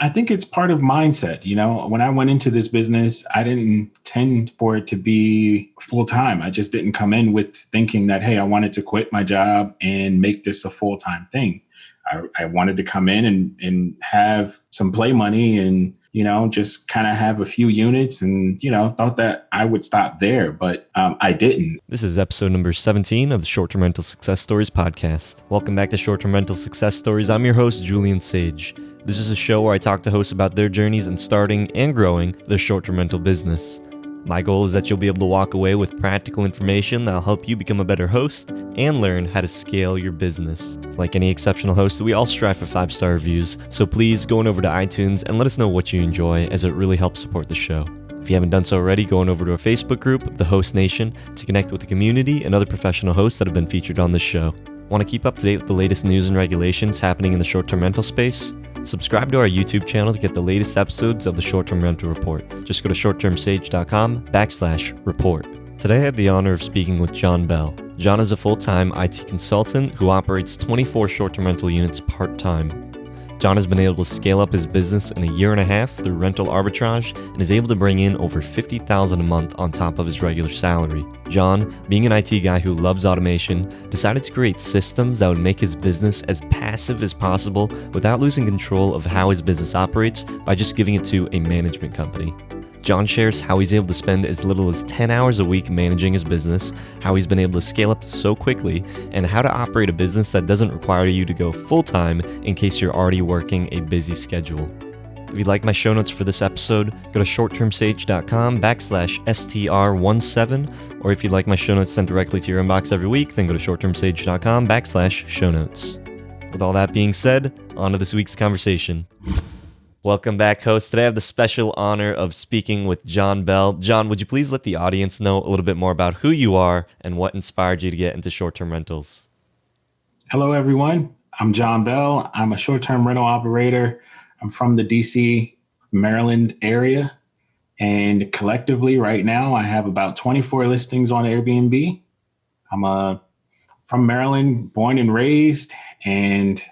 I think it's part of mindset. When I went into this business, I didn't intend for it to be full time. I just didn't come in with thinking that, hey, I wanted to quit my job and make this a full time thing. I wanted to come in and have some play money and, just kind of have a few units and, thought that I would stop there, but I didn't. This is episode number 17 of the Short-Term Rental Success Stories podcast. Welcome back to Short-Term Rental Success Stories. I'm your host, Julian Sage. This is a show where I talk to hosts about their journeys in starting and growing their short-term rental business. My goal is that you'll be able to walk away with practical information that'll help you become a better host and learn how to scale your business. Like any exceptional host, we all strive for 5-star reviews, so please go on over to iTunes and let us know what you enjoy, as it really helps support the show. If you haven't done so already, go on over to our Facebook group, The Host Nation, to connect with the community and other professional hosts that have been featured on this show. Want to keep up to date with the latest news and regulations happening in the short-term rental space? Subscribe to our YouTube channel to get the latest episodes of the Short-Term Rental Report. Just go to shorttermsage.com/report. Today I had the honor of speaking with Jon Bell. Jon is a full-time IT consultant who operates 24 short-term rental units part-time. Jon has been able to scale up his business in a year and a half through rental arbitrage and is able to bring in over $50,000 a month on top of his regular salary. Jon, being an IT guy who loves automation, decided to create systems that would make his business as passive as possible without losing control of how his business operates by just giving it to a management company. Jon shares how he's able to spend as little as 10 hours a week managing his business, how he's been able to scale up so quickly, and how to operate a business that doesn't require you to go full-time in case you're already working a busy schedule. If you'd like my show notes for this episode, go to shorttermsage.com/STR17, or if you'd like my show notes sent directly to your inbox every week, then go to shorttermsage.com/show notes. With all that being said, on to this week's conversation. Welcome back, host. Today I have the special honor of speaking with Jon Bell. Jon, would you please let the audience know a little bit more about who you are and what inspired you to get into short-term rentals? Hello, everyone. I'm Jon Bell. I'm a short-term rental operator. I'm from the DC, Maryland area. And collectively, right now, I have about 24 listings on Airbnb. I'm from Maryland, born and raised, and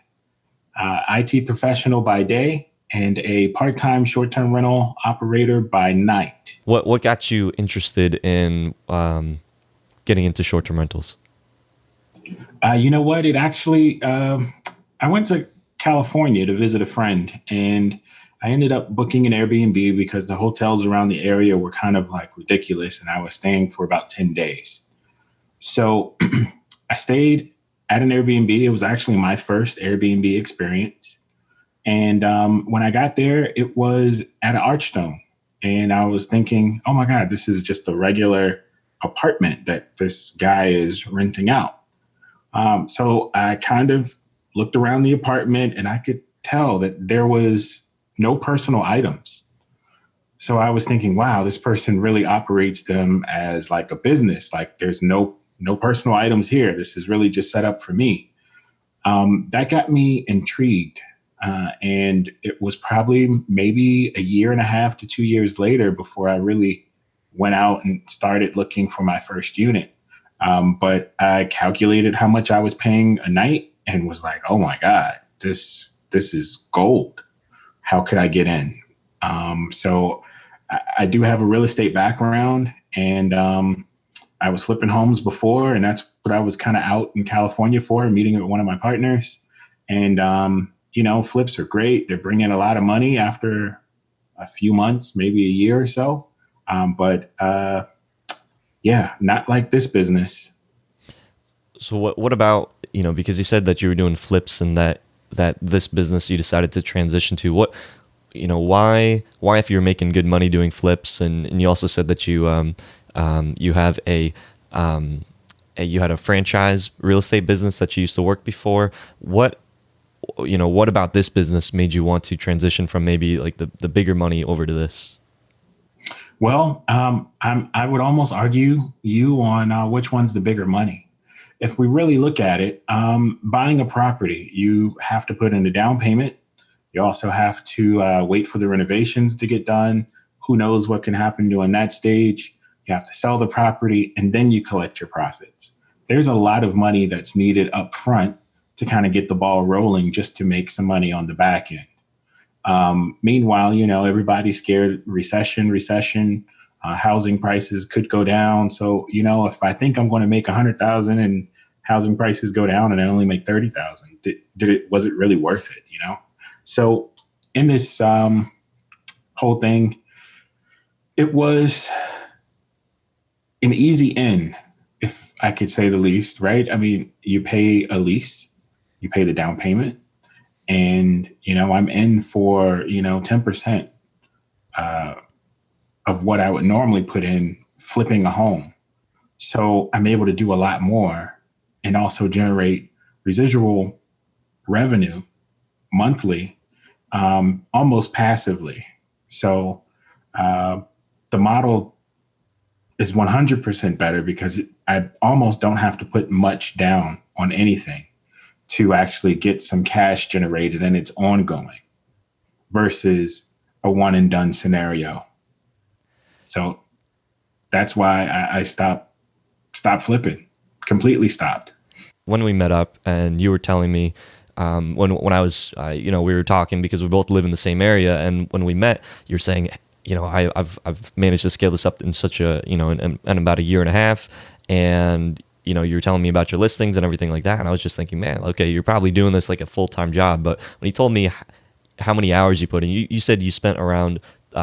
IT professional by day, and a part-time short-term rental operator by night. What got you interested in getting into short-term rentals? You know what? It actually, I went to California to visit a friend, and I ended up booking an Airbnb because the hotels around the area were kind of like ridiculous, and I was staying for about 10 days. So I stayed at an Airbnb. It was actually my first Airbnb experience. And when I got there, it was at an Archstone. And I was thinking, oh, my God, this is just a regular apartment that this guy is renting out. So I kind of looked around the apartment and I could tell that there was no personal items. So I was thinking, wow, this person really operates them as like a business. Like there's no personal items here. This is really just set up for me. That got me intrigued. And it was probably maybe a year and a half to 2 years later before I really went out and started looking for my first unit. But I calculated how much I was paying a night and was like, oh my God, this is gold. How could I get in? So I do have a real estate background, and I was flipping homes before, and that's what I was kind of out in California for, meeting with one of my partners. And flips are great. They're bringing a lot of money after a few months, maybe a year or so. But not like this business. So what about, because you said that you were doing flips and that this business you decided to transition to, why if you're making good money doing flips, and you also said that you have you had a franchise real estate business that you used to work before. What about this business made you want to transition from maybe like the bigger money over to this? Well, I would almost argue you on which one's the bigger money. If we really look at it, buying a property, you have to put in a down payment. You also have to wait for the renovations to get done. Who knows what can happen during that stage? You have to sell the property, and then you collect your profits. There's a lot of money that's needed up front to kind of get the ball rolling just to make some money on the back end. Meanwhile, everybody's scared recession, housing prices could go down. So, if I think I'm going to make 100,000 and housing prices go down and I only make 30,000, was it really worth it? So in this whole thing, it was an easy in, if I could say the least, right? I mean, you pay a lease, you pay the down payment, and I'm in for 10% uh, of what I would normally put in flipping a home. So I'm able to do a lot more and also generate residual revenue monthly, almost passively. So uh, the model is 100% better because I almost don't have to put much down on anything to actually get some cash generated, and it's ongoing versus a one and done scenario. So that's why I stopped flipping, completely stopped. When we met up and you were telling me when I was, we were talking because we both live in the same area. And when we met, you're saying, I've managed to scale this up in such a, in about a year and a half. And, you were telling me about your listings and everything like that. And I was just thinking, man, okay, you're probably doing this like a full-time job. But when he told me how many hours you put in, you said you spent around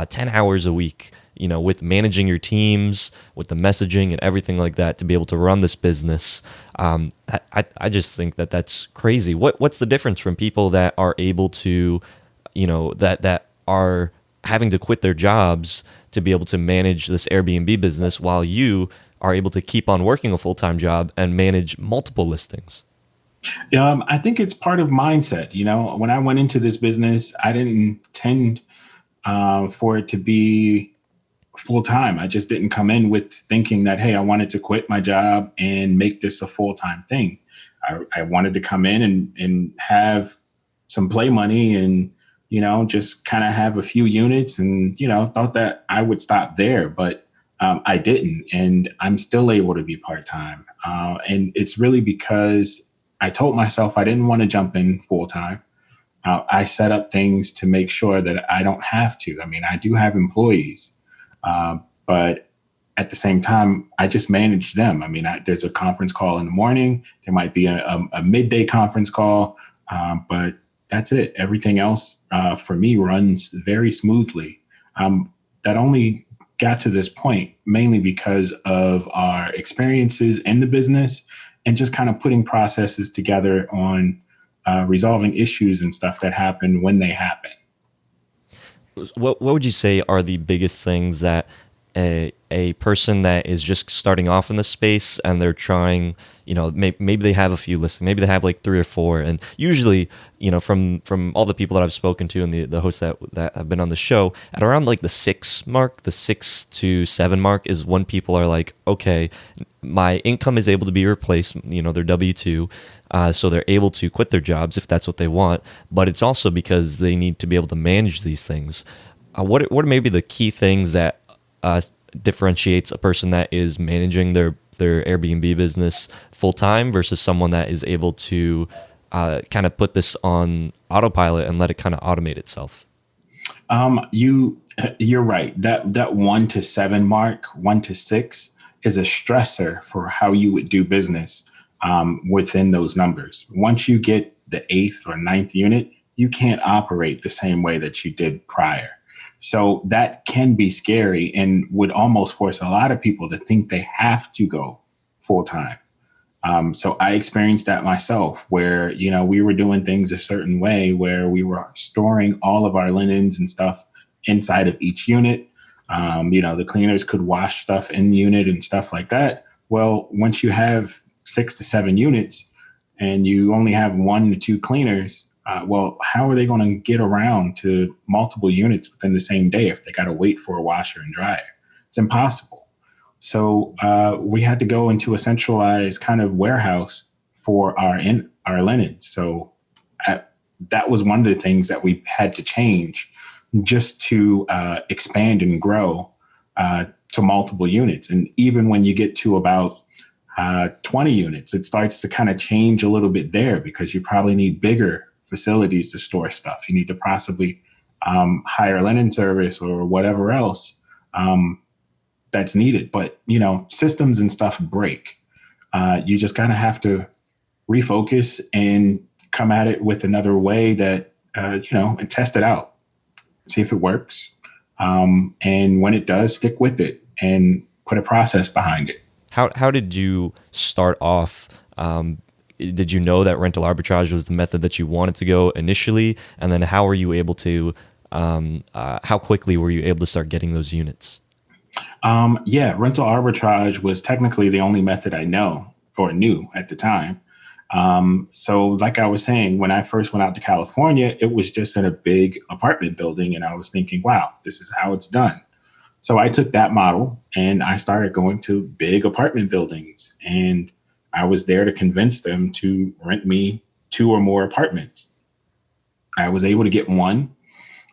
10 hours a week, with managing your teams, with the messaging and everything like that to be able to run this business. I just think that that's crazy. What's the difference from people that are able to, that are having to quit their jobs to be able to manage this Airbnb business while you are able to keep on working a full-time job and manage multiple listings? I think it's part of mindset. When I went into this business, I didn't intend for it to be full time. I just didn't come in with thinking that, hey, I wanted to quit my job and make this a full time thing. I wanted to come in and have some play money and, just kind of have a few units and, thought that I would stop there. But I didn't. And I'm still able to be part time. And it's really because I told myself I didn't want to jump in full time. I set up things to make sure that I don't have to. I mean, I do have employees, but at the same time, I just manage them. I mean, there's a conference call in the morning. There might be a midday conference call, but that's it. Everything else for me runs very smoothly. That only got to this point mainly because of our experiences in the business and just kind of putting processes together on resolving issues and stuff that happen when they happen. What would you say are the biggest things that a person that is just starting off in the space and they're trying, maybe they have a few listings, maybe they have like 3 or 4, and usually, from all the people that I've spoken to and the hosts that have been on the show, at around like the 6 mark, the 6 to 7 mark is when people are like, okay, my income is able to be replaced, their W-2, so they're able to quit their jobs if that's what they want, but it's also because they need to be able to manage these things. What are maybe the key things that differentiates a person that is managing their Airbnb business full time versus someone that is able to kind of put this on autopilot and let it kind of automate itself? You're right. That 1 to 7 mark, 1 to 6 is a stressor for how you would do business within those numbers. Once you get the 8th or 9th unit, you can't operate the same way that you did prior. So that can be scary and would almost force a lot of people to think they have to go full time. So I experienced that myself where, we were doing things a certain way where we were storing all of our linens and stuff inside of each unit. The cleaners could wash stuff in the unit and stuff like that. Well, once you have 6 to 7 units and you only have 1 to 2 cleaners, how are they going to get around to multiple units within the same day if they got to wait for a washer and dryer? It's impossible. So we had to go into a centralized kind of warehouse for our linen. So that was one of the things that we had to change just to expand and grow to multiple units. And even when you get to about 20 units, it starts to kind of change a little bit there because you probably need bigger facilities to store stuff. You need to possibly hire linen service or whatever else um, that's needed. But systems and stuff break. You just kind of have to refocus and come at it with another way that and test it out, see if it works, and when it does, stick with it and put a process behind it. How did you start off? Did you know that rental arbitrage was the method that you wanted to go initially, and then how were you able to? How quickly were you able to start getting those units? Yeah, rental arbitrage was technically the only method I know or knew at the time. So, like I was saying, when I first went out to California, it was just in a big apartment building, and I was thinking, wow, this is how it's done. So I took that model and I started going to big apartment buildings, and I was there to convince them to rent me two or more apartments. I was able to get one,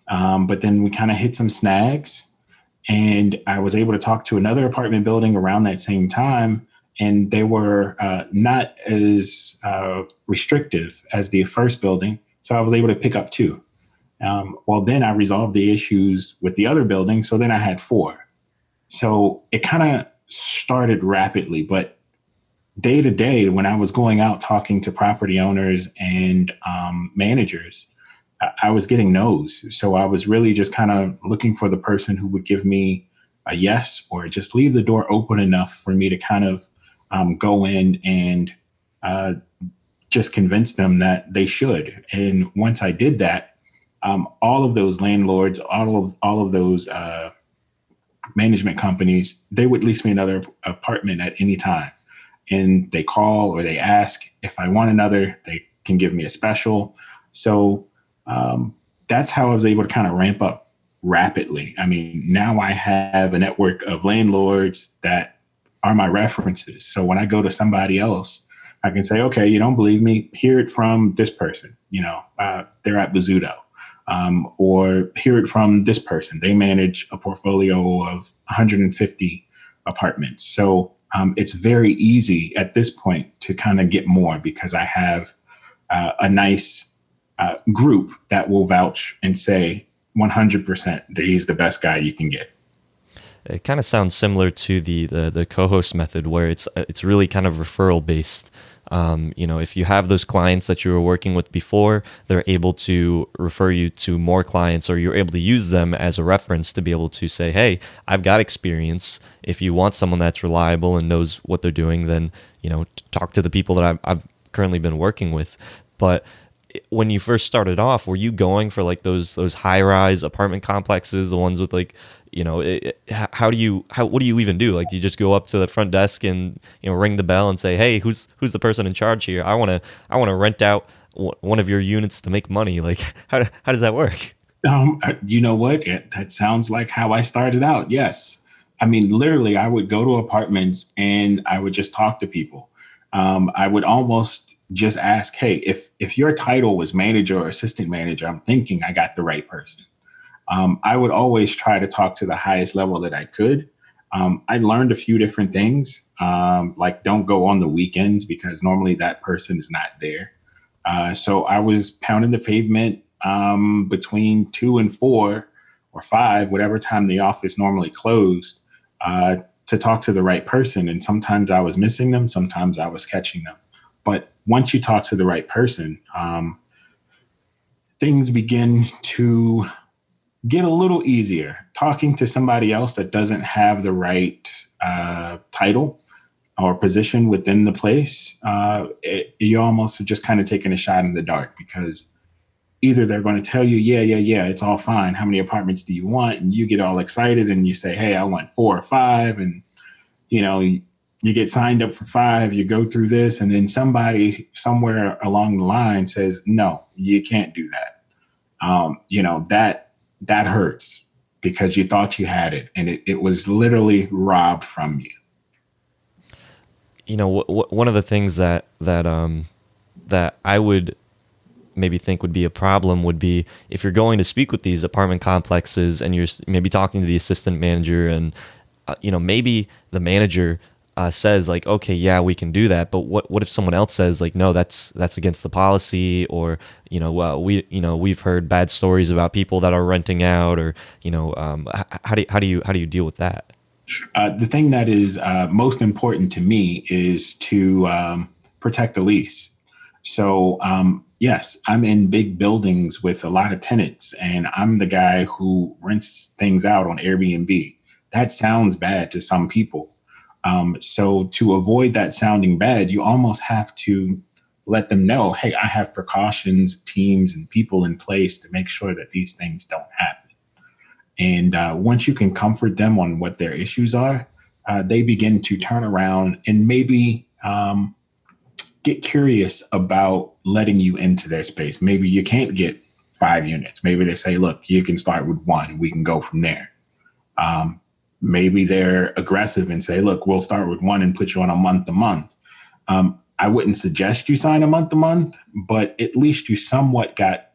but then we kind of hit some snags, and I was able to talk to another apartment building around that same time, and they were not as restrictive as the first building. So I was able to pick up two. Well, then I resolved the issues with the other building. So then I had four. So it kind of started rapidly, but day to day, when I was going out talking to property owners and managers, I was getting no's. So I was really just kind of looking for the person who would give me a yes, or just leave the door open enough for me to kind of go in and uh, just convince them that they should. And once I did that, all of those landlords, all of those management companies, they would lease me another apartment at any time. And they call or they ask if I want another, they can give me a special. So that's how I was able to kind of ramp up rapidly. I mean, now I have a network of landlords that are my references. So when I go to somebody else, I can say, okay, you don't believe me, hear it from this person. They're at Bozzuto. Or hear it from this person. They manage a portfolio of 150 apartments. So it's very easy at this point to kind of get more because I have a nice group that will vouch and say 100% that he's the best guy you can get. It kind of sounds similar to the co-host method, where it's really kind of referral based. If you have those clients that you were working with before, they're able to refer you to more clients, or you're able to use them as a reference to be able to say, hey, I've got experience. If you want someone that's reliable and knows what they're doing, then, talk to the people that I've currently been working with. But when you first started off, were you going for like those high-rise apartment complexes, the ones with like, what do you even do? Like, do you just go up to the front desk and ring the bell and say, hey, who's the person in charge here? I want to rent out one of your units to make money. Like, how does that work? You know what? That sounds like how I started out. Yes. I mean, literally, I would go to apartments and I would just talk to people. I would almost just ask, hey, if your title was manager or assistant manager, I'm thinking I got the right person. I would always try to talk to the highest level that I could. I learned a few different things, like don't go on the weekends because normally that person is not there. So I was pounding the pavement between 2 and 4 or 5, whatever time the office normally closed, to talk to the right person. And sometimes I was missing them, sometimes I was catching them. But once you talk to the right person, things begin to get a little easier. Talking to somebody else that doesn't have the right title or position within the place, you almost are just kind of taking a shot in the dark, because either they're going to tell you, yeah, it's all fine. How many apartments do you want? And you get all excited and you say, hey, I want 4 or 5. And, you get signed up for 5, you go through this, and then somebody somewhere along the line says, no, you can't do that. That hurts because you thought you had it, and it was literally robbed from you. One of the things that I would maybe think would be a problem would be if you're going to speak with these apartment complexes and you're maybe talking to the assistant manager, and maybe the manager says like, okay, yeah, we can do that, but what if someone else says like, no, that's against the policy, or we've heard bad stories about people that are renting out, or how do you deal with that? The thing that is most important to me is to protect the lease. So, yes, I'm in big buildings with a lot of tenants, and I'm the guy who rents things out on Airbnb. That sounds bad to some people. So, to avoid that sounding bad, you almost have to let them know, hey, I have precautions, teams, and people in place to make sure that these things don't happen. And once you can comfort them on what their issues are, they begin to turn around and maybe get curious about letting you into their space. Maybe you can't get 5 units. Maybe they say, look, you can start with one. We can go from there. Um, Maybe they're aggressive and say, look, we'll start with one and put you on a month to month. I wouldn't suggest you sign a month to month, but at least you somewhat got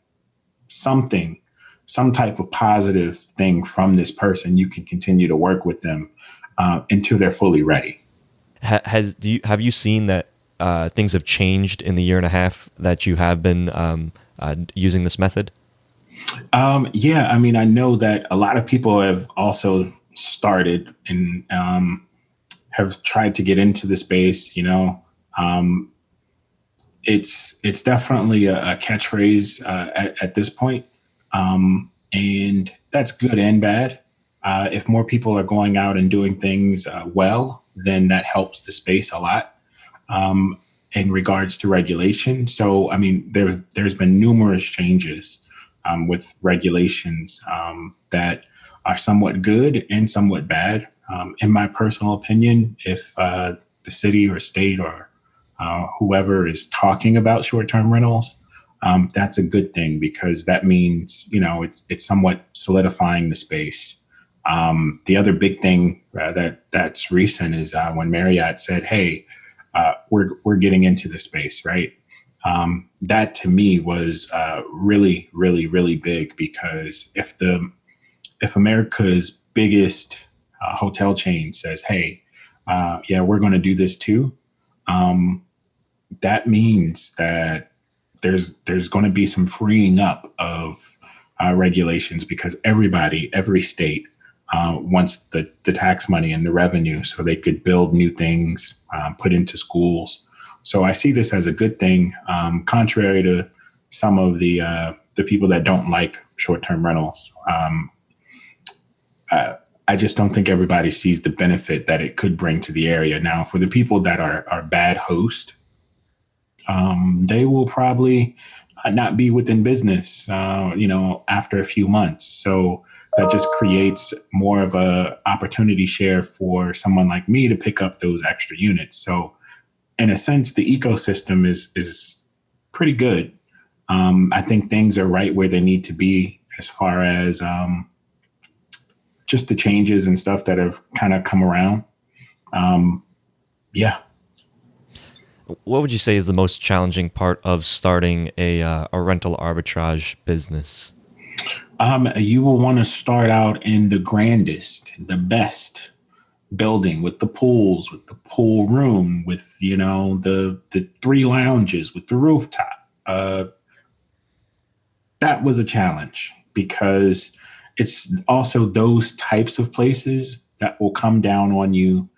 something, some type of positive thing from this person. You can continue to work with them until they're fully ready. Have you seen that things have changed in the year and a half that you have been using this method? Yeah, I mean, I know that a lot of people have also started and have tried to get into the space. Um, it's definitely a catchphrase at this point, and that's good and bad. If more people are going out and doing things well, then that helps the space a lot in regards to regulation. So, I mean, there's been numerous changes with regulations that are somewhat good and somewhat bad. In my personal opinion, if the city or state or whoever is talking about short-term rentals, that's a good thing because that means it's somewhat solidifying the space. The other big thing that's recent is when Marriott said, "Hey, we're getting into the space," right? That to me was really, really, really big because if America's biggest hotel chain says, "Hey, yeah, we're going to do this too," um, that means that there's going to be some freeing up of regulations because every state wants the tax money and the revenue so they could build new things, put into schools. So I see this as a good thing, contrary to some of the people that don't like short-term rentals. I just don't think everybody sees the benefit that it could bring to the area. Now, for the people that are bad hosts, they will probably not be within business, after a few months. So that just creates more of a opportunity share for someone like me to pick up those extra units. So in a sense, the ecosystem is pretty good. I think things are right where they need to be as far as just the changes and stuff that have kind of come around. Yeah. What would you say is the most challenging part of starting a rental arbitrage business? You will want to start out in the grandest, the best building with the pools, with the pool room, with the three lounges, with the rooftop. That was a challenge because it's also those types of places that will come down on you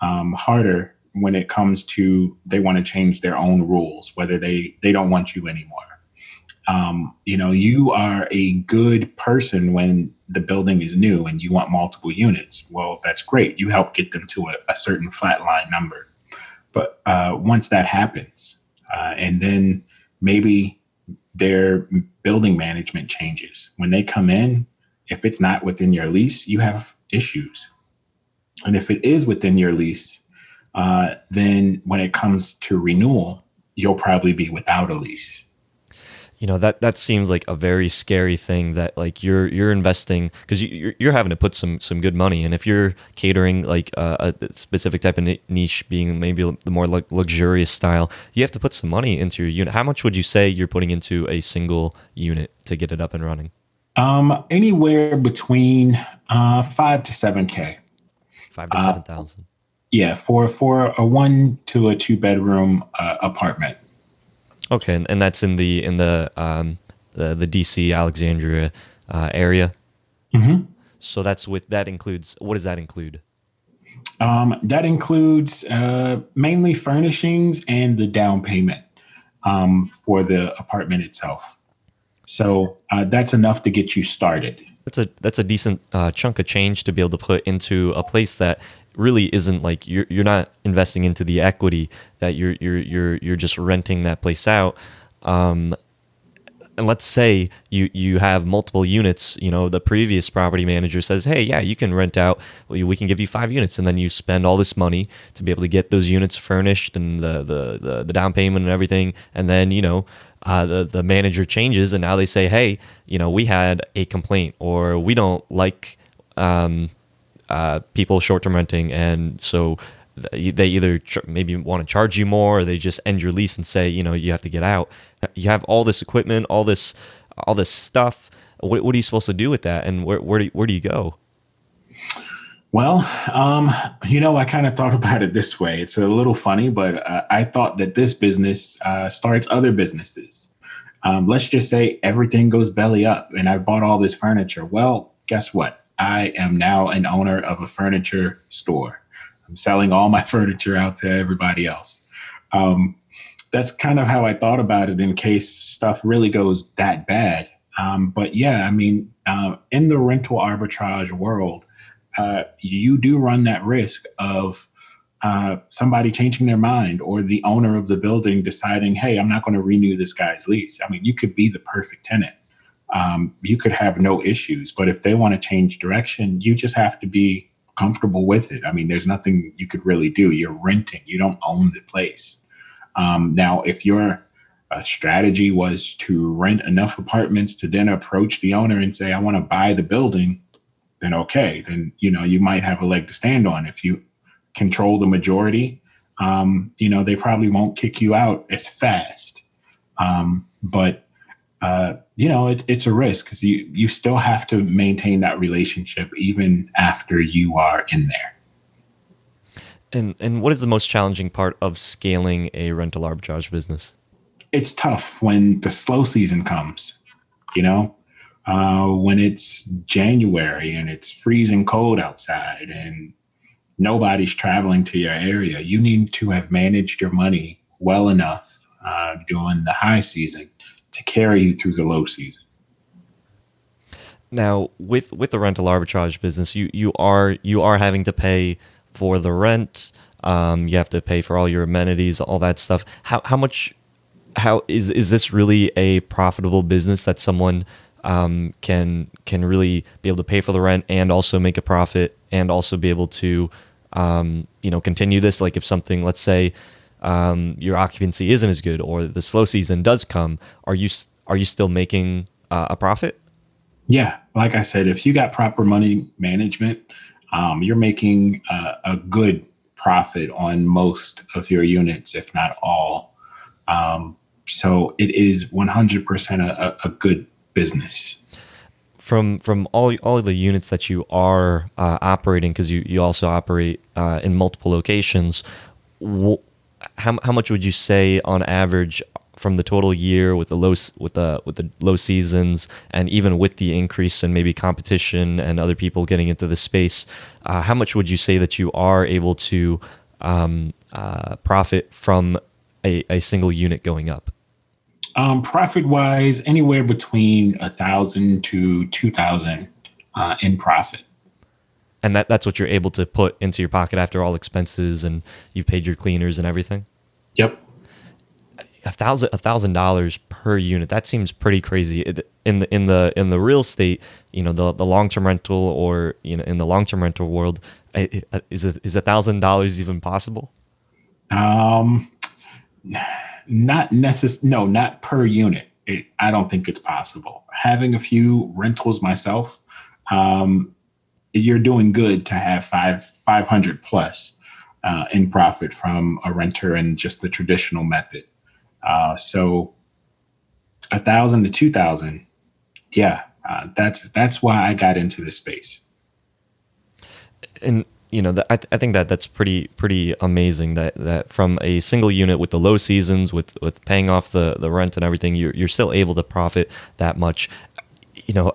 harder when it comes to they want to change their own rules, whether they don't want you anymore. You are a good person when the building is new and you want multiple units. Well, that's great. You help get them to a certain flat line number. But once that happens, and then maybe their building management changes. When they come in, if it's not within your lease, you have issues. And if it is within your lease, then when it comes to renewal, you'll probably be without a lease. That seems like a very scary thing that like you're investing because you're having to put some good money, and if you're catering like a specific type of niche, being maybe the more like luxurious style, you have to put some money into your unit. How much would you say you're putting into a single unit to get it up and running? Anywhere between 5 to 7K. 5 to 7,000. Yeah, for a 1 to 2 bedroom apartment. Okay, and that's in the DC Alexandria area. Hmm. So that includes, what does that include? That includes mainly furnishings and the down payment for the apartment itself. So that's enough to get you started. That's a decent chunk of change to be able to put into a place that really isn't like you're not investing into the equity, that you're just renting that place out. Um, and let's say you have multiple units. The previous property manager says, hey, yeah, you can rent out, we can give you 5 units, and then you spend all this money to be able to get those units furnished and the down payment and everything, and then the manager changes, and now they say, hey, we had a complaint, or we don't like um, people short-term renting, and so they either maybe want to charge you more, or they just end your lease and say, you have to get out. You have all this equipment, all this stuff. What are you supposed to do with that, and where do you go? Well, I kind of thought about it this way. It's a little funny, but I thought that this business starts other businesses. Let's just say everything goes belly up and I bought all this furniture. Well, guess what? I am now an owner of a furniture store. I'm selling all my furniture out to everybody else. Um, that's kind of how I thought about it in case stuff really goes that bad. But yeah, I mean, in the rental arbitrage world, you do run that risk of somebody changing their mind or the owner of the building deciding, hey, I'm not going to renew this guy's lease. I mean, you could be the perfect tenant. You could have no issues, but if they want to change direction, you just have to be comfortable with it. I mean, there's nothing you could really do. You're renting, you don't own the place. Now, if your strategy was to rent enough apartments to then approach the owner and say, I want to buy the building, then okay, then you might have a leg to stand on. If you control the majority, they probably won't kick you out as fast. But it's a risk because you still have to maintain that relationship even after you are in there. And what is the most challenging part of scaling a rental arbitrage business? It's tough when the slow season comes, you know, when it's January and it's freezing cold outside and nobody's traveling to your area. You need to have managed your money well enough during the high season to carry you through the low season. Now, with the rental arbitrage business, you are having to pay for the rent. You have to pay for all your amenities, all that stuff. How is this really a profitable business that someone can really be able to pay for the rent and also make a profit and also be able to continue this? Like if something, let's say, your occupancy isn't as good or the slow season does come, are you still making a profit? Yeah, like I said, if you got proper money management, you're making a good profit on most of your units, if not all. So it is 100% a good business. From all of the units that you are operating, because you also operate in multiple locations, how much would you say on average from the total year with the low seasons and even with the increase in maybe competition and other people getting into the space, how much would you say that you are able to profit from a single unit going up? Profit wise, anywhere between 1,000 to 2,000 in profit. And that's what you're able to put into your pocket after all expenses and you've paid your cleaners and everything? Yep. $1,000 per unit. That seems pretty crazy. In the real estate, the long term rental, or in the long term rental world, is $1,000 even possible? Um, Not no, not per unit. I don't think it's possible. Having a few rentals myself, um, you're doing good to have 500 plus in profit from a renter and just the traditional method. So 1,000 to 2,000, yeah, that's why I got into this space. I think that that's pretty amazing that from a single unit with the low seasons, with paying off the rent and everything, you're still able to profit that much. You know,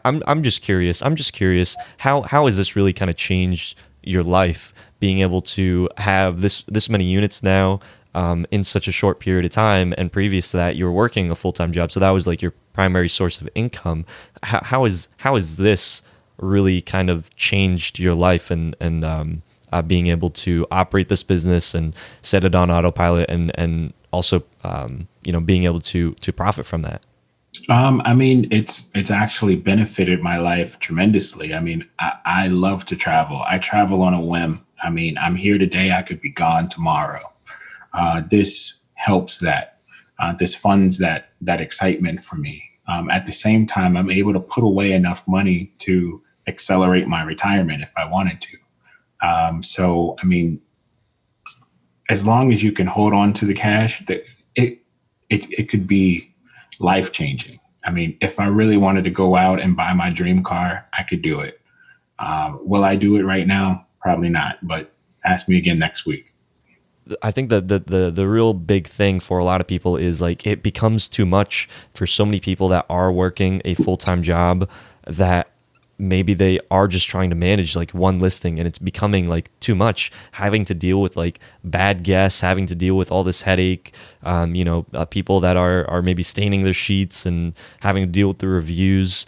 I'm just curious. I'm just curious how has this really kind of changed your life, being able to have this many units now, in such a short period of time, and previous to that you were working a full-time job, so that was like your primary source of income. How is this really kind of changed your life, and being able to operate this business and set it on autopilot, and also being able to profit from that? I mean, it's actually benefited my life tremendously. I mean, I love to travel. I travel on a whim. I mean, I'm here today. I could be gone tomorrow. This helps that. This funds that excitement for me. At the same time, I'm able to put away enough money to accelerate my retirement if I wanted to. So, I mean, as long as you can hold on to the cash, that it it could be life changing. I mean, if I really wanted to go out and buy my dream car, I could do it. Will I do it right now? Probably not. But ask me again next week. I think that the real big thing for a lot of people is like it becomes too much for so many people that are working a full-time job, that maybe they are just trying to manage like one listing, and it's becoming like too much, having to deal with like bad guests, having to deal with all this headache, people that are maybe staining their sheets and having to deal with the reviews.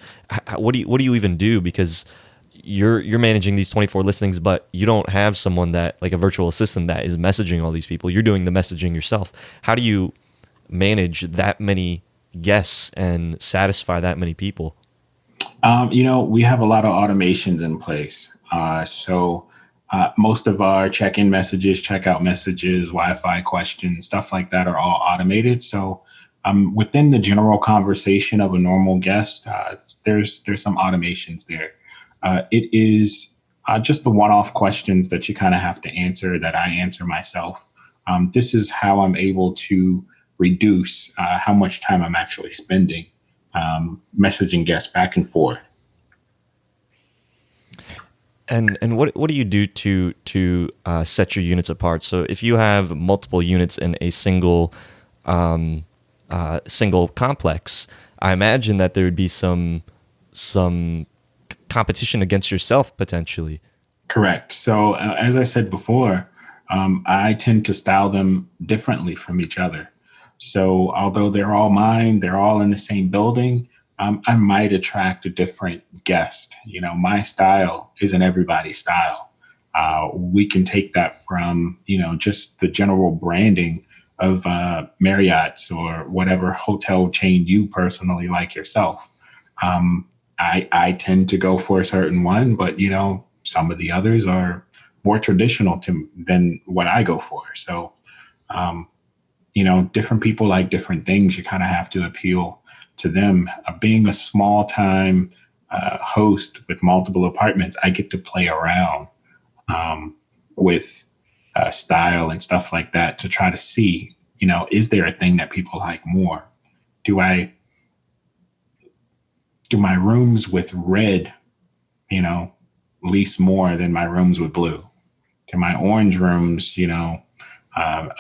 What do you even do? Because you're managing these 24 listings, but you don't have someone that, like a virtual assistant, that is messaging all these people. You're doing the messaging yourself. How do you manage that many guests and satisfy that many people? We have a lot of automations in place. So most of our check-in messages, checkout messages, Wi-Fi questions, stuff like that are all automated. So within the general conversation of a normal guest, there's some automations there. It is just the one-off questions that you kind of have to answer that I answer myself. This is how I'm able to reduce how much time I'm actually spending messaging guests back and forth. And what do you do to set your units apart? So if you have multiple units in a single complex, I imagine that there would be some competition against yourself potentially. Correct. So as I said before, I tend to style them differently from each other. So although they're all mine, they're all in the same building. I might attract a different guest. My style isn't everybody's style. We can take that from, just the general branding of Marriott's or whatever hotel chain you personally like yourself. I tend to go for a certain one, but some of the others are more traditional than what I go for. So, different people like different things. You kind of have to appeal to them. Being a small time host with multiple apartments, I get to play around with style and stuff like that to try to see, is there a thing that people like more? Do I do my rooms with red, you know, lease more than my rooms with blue? Do my orange rooms,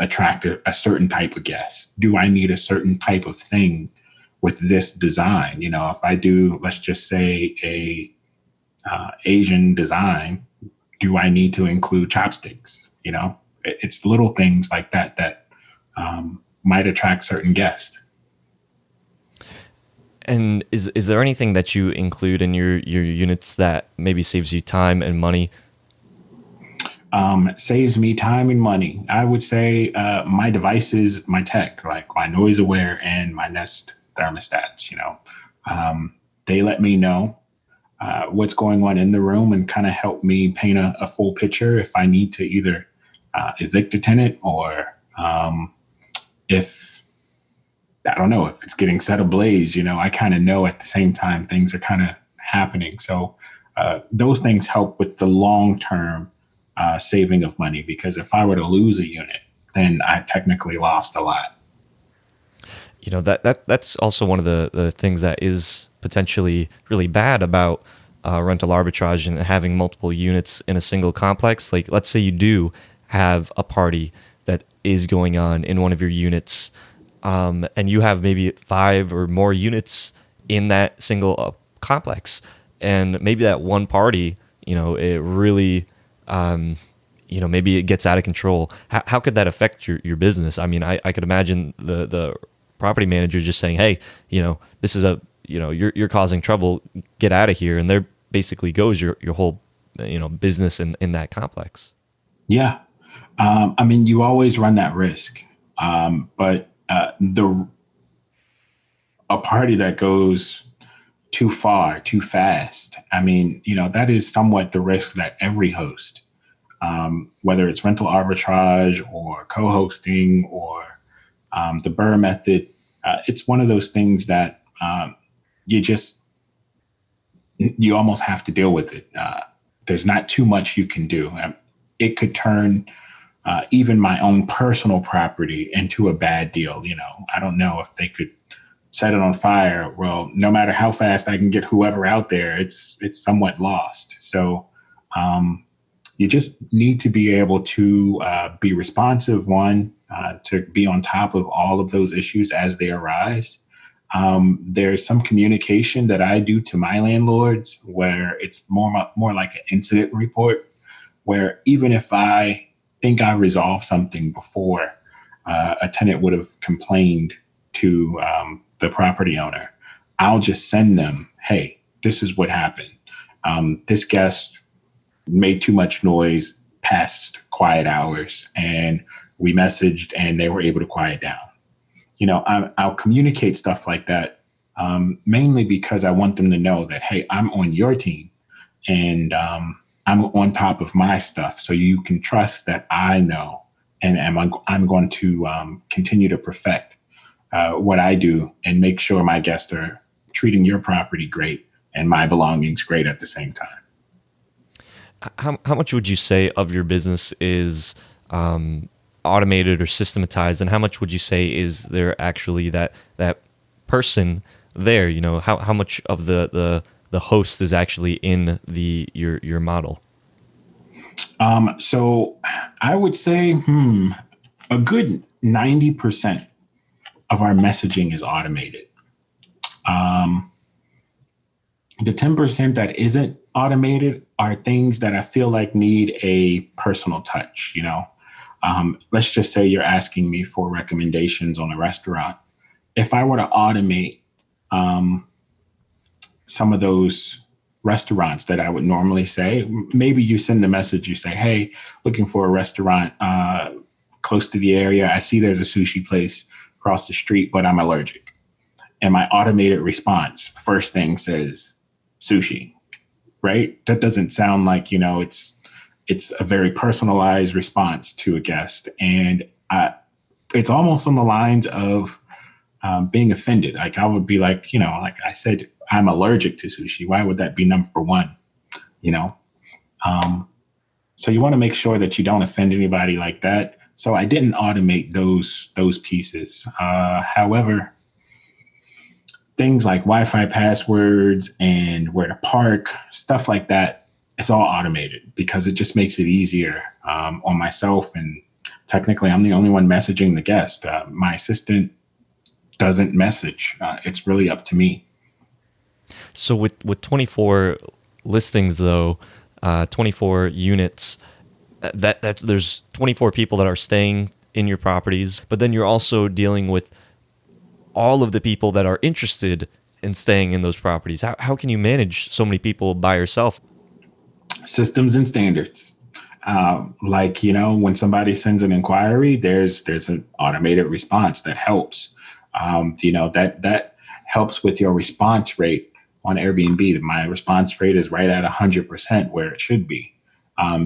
attract a certain type of guest? Do I need a certain type of thing with this design? If I do, let's just say Asian design, do I need to include chopsticks? It's little things like that might attract certain guests. And is there anything that you include in your units that maybe saves you time and money? Saves me time and money. I would say my devices, my tech, like my noise aware and my Nest thermostats. They let me know what's going on in the room and kind of help me paint a full picture if I need to either evict a tenant or if I don't know if it's getting set ablaze. I kind of know at the same time things are kind of happening. So those things help with the long term saving of money, because if I were to lose a unit, then I technically lost a lot. That's also one of the things that is potentially really bad about rental arbitrage and having multiple units in a single complex. Like, let's say you do have a party that is going on in one of your units, and you have maybe 5 or more units in that single complex, and maybe that one party, it really, maybe it gets out of control. How could that affect your business? I mean, I could imagine the property manager just saying, hey, this is you're causing trouble, get out of here. And there basically goes your whole, business in that complex. Yeah. I mean, you always run that risk. But the a party that goes too far, too fast, I mean, that is somewhat the risk that every host, whether it's rental arbitrage or co-hosting or the Burr method, it's one of those things that you just you almost have to deal with it. There's not too much you can do. It could turn even my own personal property into a bad deal. I don't know if they could set it on fire. Well, no matter how fast I can get whoever out there, it's somewhat lost. So you just need to be able to be responsive, one, to be on top of all of those issues as they arise. There's some communication that I do to my landlords where it's more like an incident report, where even if I think I resolved something before a tenant would have complained to the property owner, I'll just send them, hey, this is what happened. This guest made too much noise past quiet hours, and we messaged and they were able to quiet down. I'll communicate stuff like that, mainly because I want them to know that, hey, I'm on your team and I'm on top of my stuff. So you can trust that I know and I'm going to continue to perfect what I do and make sure my guests are treating your property great and my belongings great at the same time. How much would you say of your business is automated or systematized, and how much would you say is there actually that person there? How much of the host is actually in your model? So I would say a good 90% of our messaging is automated. The 10% that isn't automated are things that I feel like need a personal touch. Let's just say you're asking me for recommendations on a restaurant. If I were to automate some of those restaurants that I would normally say, maybe you send a message, you say, hey, looking for a restaurant close to the area. I see there's a sushi place across the street, but I'm allergic. And my automated response, first thing says sushi, right? That doesn't sound like, it's a very personalized response to a guest. And it's almost on the lines of being offended. Like I would be like, like I said, I'm allergic to sushi. Why would that be number one? So you want to make sure that you don't offend anybody like that. So I didn't automate those pieces. However, things like Wi-Fi passwords and where to park, stuff like that, it's all automated because it just makes it easier on myself. And technically, I'm the only one messaging the guest. My assistant doesn't message. It's really up to me. So with 24 listings, though, 24 units, that's there's 24 people that are staying in your properties, but then you're also dealing with all of the people that are interested in staying in those properties. How can you manage so many people by yourself? Systems and standards. When somebody sends an inquiry, there's an automated response that helps. That helps with your response rate on Airbnb. My response rate is right at 100% where it should be,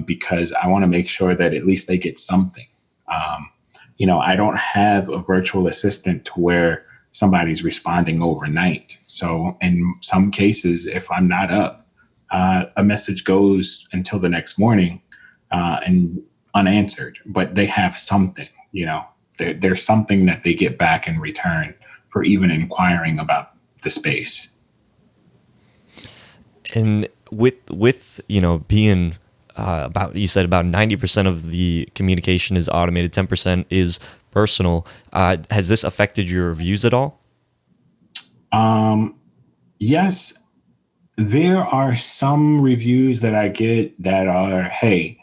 because I want to make sure that at least they get something. I don't have a virtual assistant to where somebody's responding overnight. So in some cases, if I'm not up, a message goes until the next morning and unanswered, but they have something, there's something that they get back in return for even inquiring about the space. And with being about, you said about 90% of the communication is automated, 10% is personal. Has this affected your reviews at all? Um, yes, there are some reviews that I get that are, hey,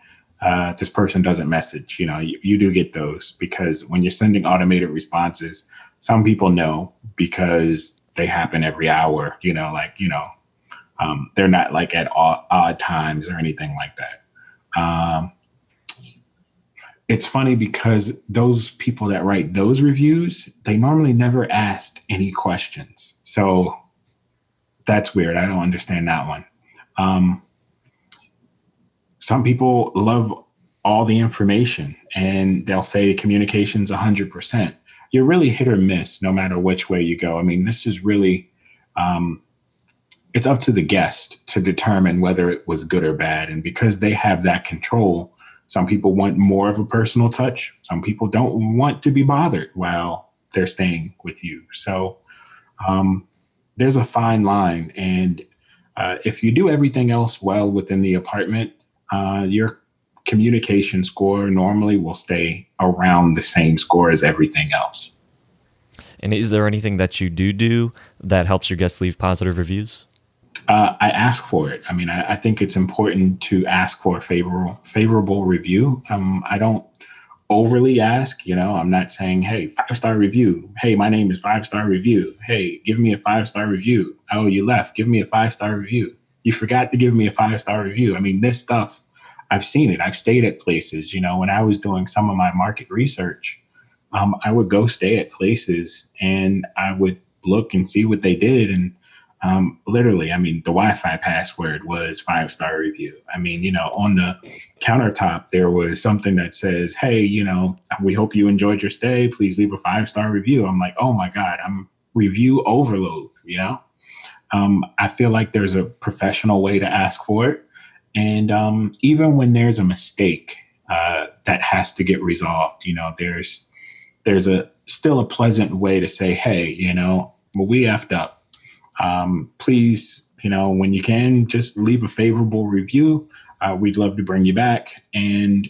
this person doesn't message. You do get those because when you're sending automated responses, some people know because they happen every hour, they're not like at odd times or anything like that. Um, it's funny because those people that write those reviews, they normally never asked any questions. So that's weird. I don't understand that one. Um, some people love all the information and they'll say communication's 100%. You're really hit or miss no matter which way you go. I mean, this is really, um, it's up to the guest to determine whether it was good or bad. And because they have that control, some people want more of a personal touch. Some people don't want to be bothered while they're staying with you. So um, there's a fine line. And if you do everything else well within the apartment, your communication score normally will stay around the same score as everything else. And is there anything that you do that helps your guests leave positive reviews? I ask for it. I mean, I think it's important to ask for a favorable review. I don't overly ask. I'm not saying, hey, 5-star review. Hey, my name is 5-star review. Hey, give me a 5-star review. Oh, you left. Give me a 5-star review. You forgot to give me a 5-star review. I mean, this stuff, I've seen it. I've stayed at places. When I was doing some of my market research, I would go stay at places and I would look and see what they did. And literally, I mean, the Wi-Fi password was 5-star review. I mean, on the countertop, there was something that says, hey, we hope you enjoyed your stay. Please leave a 5-star review. I'm like, oh my God, I'm review overload. I feel like there's a professional way to ask for it. And even when there's a mistake that has to get resolved, there's still a pleasant way to say, hey, well, we effed up. Please, when you can, just leave a favorable review. We'd love to bring you back and,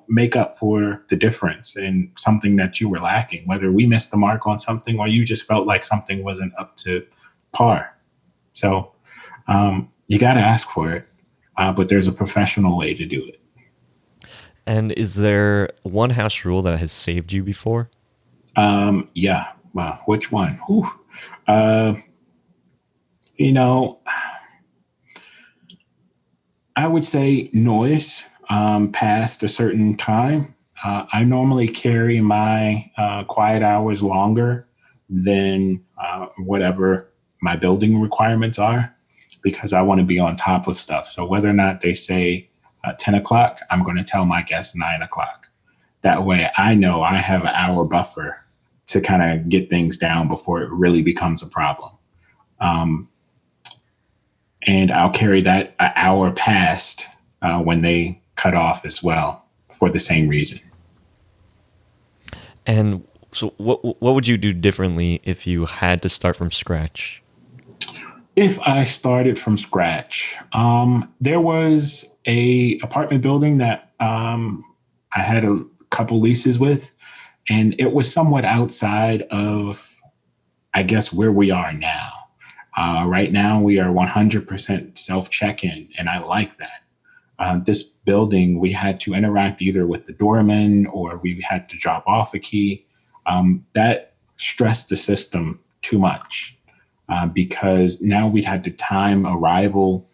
make up for the difference in something that you were lacking, whether we missed the mark on something or you just felt like something wasn't up to par. So you got to ask for it, but there's a professional way to do it. And is there one house rule that has saved you before? Yeah. Wow. Which one? Whew. Uh, you know, I would say noise past a certain time. I normally carry my quiet hours longer than whatever my building requirements are because I want to be on top of stuff. So whether or not they say 10 o'clock, I'm going to tell my guests 9 o'clock. That way I know I have an hour buffer to kind of get things down before it really becomes a problem. Um, and I'll carry that an hour past when they cut off as well for the same reason. And so what would you do differently if you had to start from scratch? If I started from scratch, there was a apartment building that I had a couple leases with, and it was somewhat outside of, I guess, where we are now. Right now, we are 100% self check-in, and I like that. This building, we had to interact either with the doorman or we had to drop off a key. That stressed the system too much because now we had to time arrival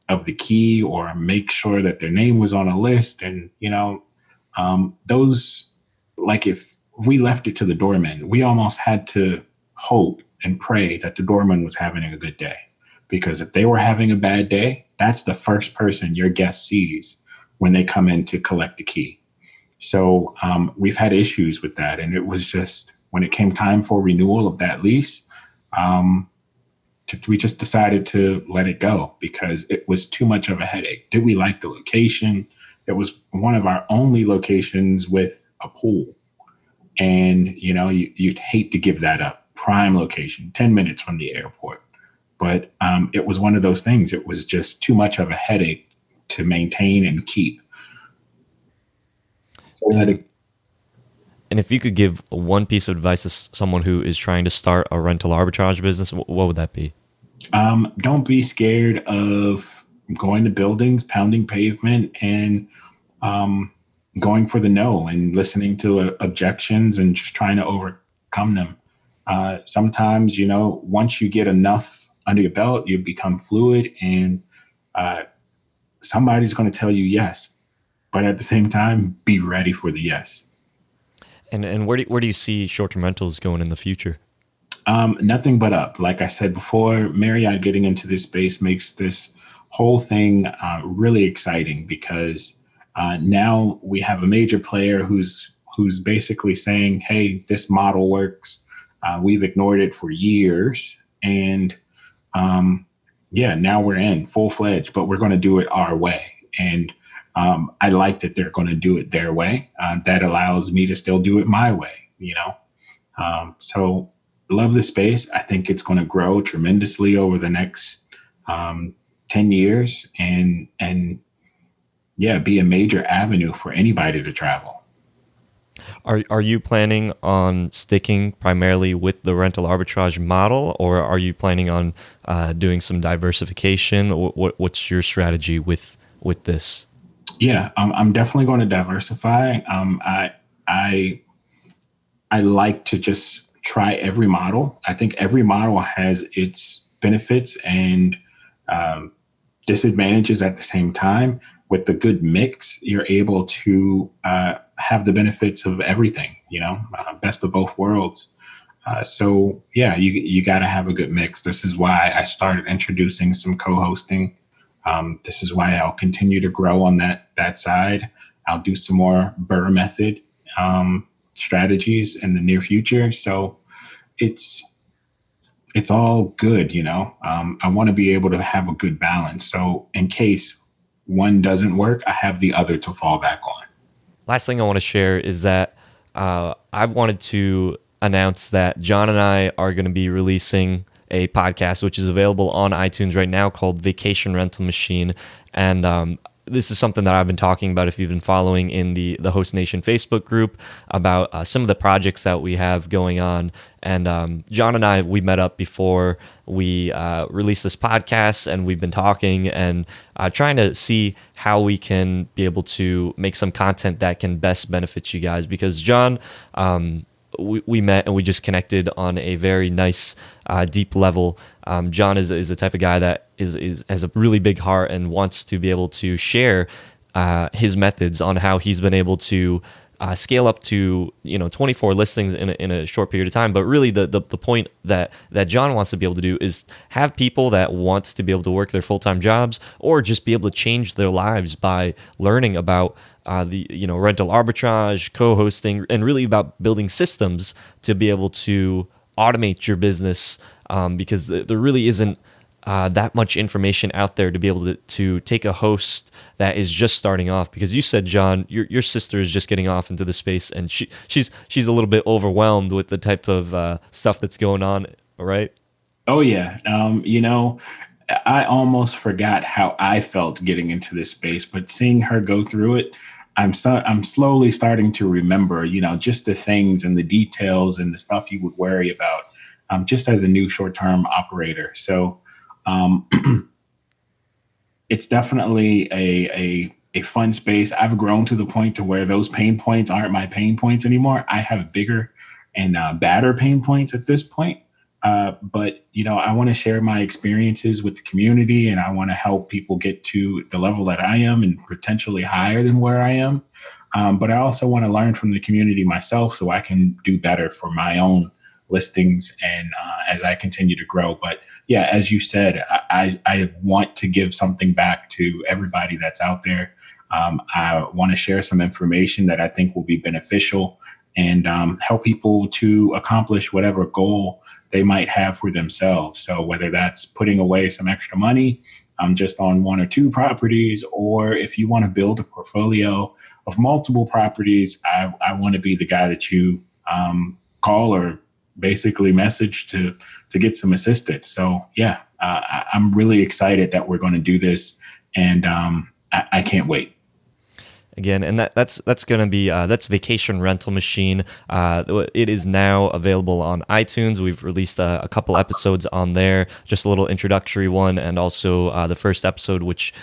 of the key or make sure that their name was on a list. And, those, like if we left it to the doorman, we almost had to hope and pray that the doorman was having a good day. Because if they were having a bad day, that's the first person your guest sees when they come in to collect the key. So we've had issues with that. And it was just when it came time for renewal of that lease, um, we just decided to let it go because it was too much of a headache. Did we like the location? It was one of our only locations with a pool. And, you'd hate to give that up. Prime location, 10 minutes from the airport. but it was one of those things. It was just too much of a headache to maintain and keep. So I had And to, and if you could give one piece of advice to someone who is trying to start a rental arbitrage business, what would that be? don't be scared of going to buildings, pounding pavement, and um, going for the no and listening to objections and just trying to overcome them. Sometimes, once you get enough under your belt, you become fluid, and uh, somebody's going to tell you yes. But at the same time, be ready for the yes. And where do you see short-term rentals going in the future? Nothing but up. Like I said before, Marriott getting into this space makes this whole thing really exciting because now we have a major player who's basically saying, "Hey, this model works. We've ignored it for years, and um, yeah, now we're in full fledged, but we're going to do it our way." And I like that they're going to do it their way. That allows me to still do it my way. So love the space. I think it's going to grow tremendously over the next um, 10 years and yeah, be a major avenue for anybody to travel. Are you planning on sticking primarily with the rental arbitrage model, or are you planning on doing some diversification? What's your strategy with this? Yeah, I'm definitely going to diversify. I I like to just try every model. I think every model has its benefits and um, disadvantages at the same time. With the good mix, you're able to have the benefits of everything, best of both worlds. So yeah, you got to have a good mix. This is why I started introducing some co-hosting. This is why I'll continue to grow on that side. I'll do some more Burr method um, strategies in the near future. So it's it's all good. I want to be able to have a good balance. So in case one doesn't work, I have the other to fall back on. Last thing I want to share is that I wanted to announce that John and I are going to be releasing a podcast, which is available on iTunes right now, called Vacation Rental Machine. And this is something that I've been talking about, if you've been following in the Host Nation Facebook group, about some of the projects that we have going on. And John and I, we met up before we released this podcast, and we've been talking and trying to see how we can be able to make some content that can best benefit you guys. Because John, we met and we just connected on a very nice, deep level. John is a type of guy that is has a really big heart and wants to be able to share his methods on how he's been able to scale up to 24 listings in a short period of time. But really, the point that John wants to be able to do is have people that want to be able to work their full-time jobs, or just be able to change their lives by learning about the rental arbitrage, co-hosting, and really about building systems to be able to automate your business, because there really isn't that much information out there to be able to take a host that is just starting off. Because you said, John, your sister is just getting off into the space, and she's a little bit overwhelmed with the type of stuff that's going on, right? Oh yeah. I almost forgot how I felt getting into this space, but seeing her go through it, I'm slowly starting to remember, just the things and the details and the stuff you would worry about, just as a new short-term operator. So um, it's definitely a fun space. I've grown to the point to where those pain points aren't my pain points anymore. I have bigger and badder pain points at this point. But I want to share my experiences with the community, and I want to help people get to the level that I am and potentially higher than where I am. But I also want to learn from the community myself so I can do better for my own listings and as I continue to grow. But yeah, as you said, I want to give something back to everybody that's out there. I want to share some information that I think will be beneficial and help people to accomplish whatever goal they might have for themselves. So whether that's putting away some extra money just on one or two properties, or if you want to build a portfolio of multiple properties, I want to be the guy that you call or basically message to get some assistance. So yeah, I'm really excited that we're going to do this, and I can't wait. Again, and that's going to be that's Vacation Rental Machine. It is now available on iTunes. We've released a couple episodes on there, just a little introductory one, and also the first episode, which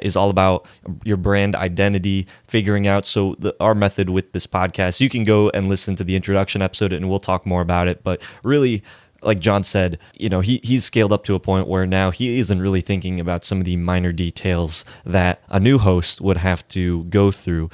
is all about your brand identity, figuring out. So our method with this podcast, you can go and listen to the introduction episode, and we'll talk more about it. But really, like Jon said, he's scaled up to a point where now he isn't really thinking about some of the minor details that a new host would have to go through,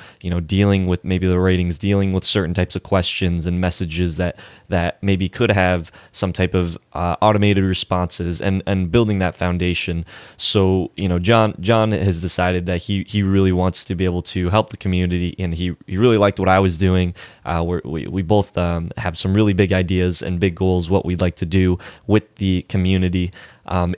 dealing with maybe the ratings, dealing with certain types of questions and messages that maybe could have some type of automated responses, and building that foundation. So, Jon has decided that he really wants to be able to help the community, and he really liked what I was doing. We both have some really big ideas and big goals, what we'd like to do with the community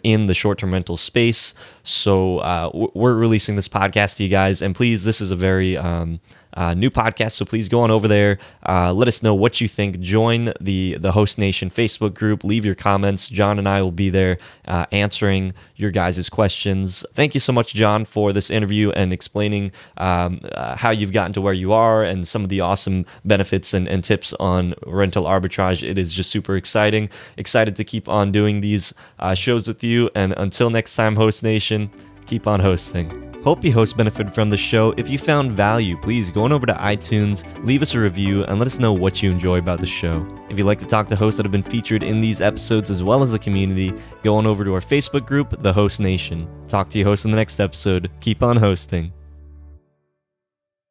in the short-term rental space. So we're releasing this podcast to you guys, and please, this is a very new podcast, so please go on over there. Let us know what you think. Join the Host Nation Facebook group. Leave your comments. Jon and I will be there answering your guys' questions. Thank you so much, Jon, for this interview and explaining how you've gotten to where you are and some of the awesome benefits and tips on rental arbitrage. It is just super exciting. Excited to keep on doing these shows with you. And until next time, Host Nation, keep on hosting. Hope you hosts benefited from the show. If you found value, please go on over to iTunes, leave us a review, and let us know what you enjoy about the show. If you'd like to talk to hosts that have been featured in these episodes as well as the community, go on over to our Facebook group, The Host Nation. Talk to you hosts in the next episode. Keep on hosting.